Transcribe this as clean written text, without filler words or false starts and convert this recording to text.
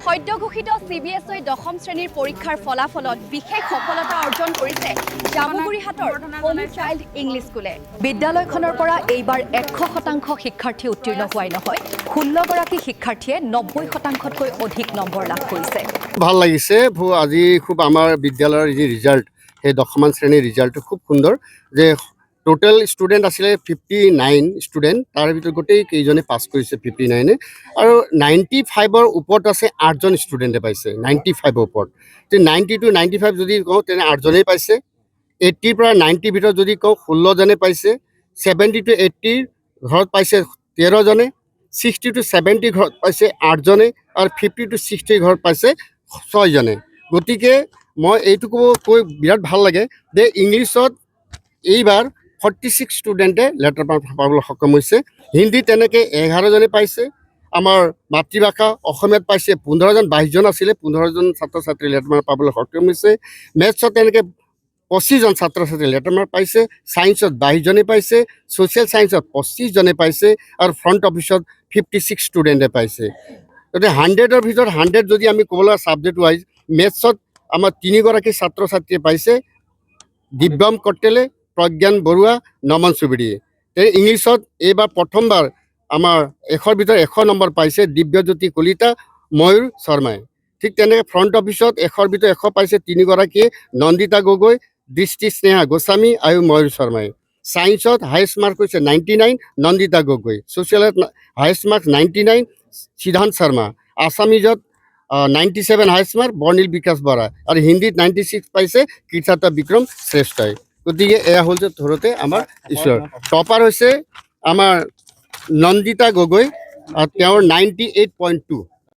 সদ্য ঘোষিত CBSE দশম শ্ৰেণীৰ পৰীক্ষাৰ ফলাফলত বিশেষ সফলতা অৰ্জন কৰিছে জামুগুৰিহাটৰ হোম চাইল্ড ইংলিছ স্কুলে। বিদ্যালয়খনৰ পৰা এইবাৰ 100% শিক্ষাৰ্থী উত্তীৰ্ণ হোৱাই নহয়, 16 গৰাকী শিক্ষাৰ্থীয়ে 90%তকৈ অধিক নম্বৰ লাভ কৰিছে। ভাল লাগিছে আজি খুব আমাৰ বিদ্যালয়ৰ যি ৰিজাল্ট সেই দশমান শ্ৰেণীৰ ৰিজাল্টটো খুব সুন্দৰ যে টোটেল ষ্টুডেণ্ট আছিলে 59 ষ্টুডেণ্ট তাৰ ভিতৰত গোটেই কেইজনে পাছ কৰিছে 59 আৰু 95ৰ ওপৰত আছে 8জন ষ্টুডেণ্টে পাইছে 95ৰ ওপৰত। তে 90 to 95 যদি কওঁ তেনে 8জনেই পাইছে, 80 পৰা 90 ভিতৰত যদি কওঁ 16জনে পাইছে, 70 to 80 ঘৰত পাইছে 13জনে, 60 to 70 ঘৰত পাইছে 8জনে আৰু 50 to 60 ঘৰত পাইছে 6জনে। গতিকে মই এইটুকু কৈ বিৰাট ভাল লাগে যে ইংলিছত এইবাৰ 46 ষ্টুডেণ্টে লেটাৰ পাবলৈ সক্ষম হৈছে। হিন্দী তেনেকৈ 11জনে পাইছে, আমাৰ মাতৃভাষা অসমীয়াত পাইছে 15জন, 22জন আছিলে 15জন ছাত্ৰ ছাত্ৰী লেটাৰ পাবলৈ সক্ষম হৈছে। মেথছত তেনেকৈ 25জন ছাত্ৰ ছাত্ৰী লেটাৰ পাইছে, ছায়েন্সত 22জনে পাইছে, ছ'চিয়েল ছায়েন্সত 25জনে পাইছে আৰু ফ্ৰণ্ট অফিচত 56 ষ্টুডেণ্টে পাইছে। গতিকে 100ৰ ভিতৰত 100 যদি আমি ক'বলৈ ছাবজেক্ট ৱাইজ মেথছত আমাৰ 3গৰাকী ছাত্ৰ ছাত্ৰীয়ে পাইছে, দিব্যম কটেলে, প্ৰজ্ঞান বৰুৱা, নমন চুবুৰীয়ে। ইংলিছত এইবাৰ প্ৰথমবাৰ আমাৰ 100ৰ ভিতৰত 100 নম্বৰ পাইছে দিব্যজ্যোতি কলিতা, ময়ূৰ শৰ্মাই। ঠিক তেনেকৈ ফ্ৰণ্ট অফিচত 100ৰ ভিতৰত 100 পাইছে 3গৰাকীয়ে, নন্দিতা গগৈ, দৃষ্টি স্নেহা গোস্বামী আৰু ময়ূৰ শৰ্মাই। ছায়েন্সত হায়েষ্ট মাৰ্ক হৈছে 99 নন্দিতা গগৈ, ছ'চিয়েলত হায়েষ্ট মাৰ্ক 99 সিদ্ধান্ত শৰ্মা, আছামিজত 97 হায়েষ্ট মাৰ্ক বৰ্ণিল বিকাশ বৰা আৰু হিন্দীত 96 পাইছে কীৰ্তাতা বিক্ৰম শ্ৰেষ্ঠই। গতিকে এয়া হ'ল যে ধৰোঁতে আমাৰ ঈশ্বৰ টপাৰ হৈছে আমাৰ নন্দিতা গগৈ আৰু তেওঁৰ 98.2।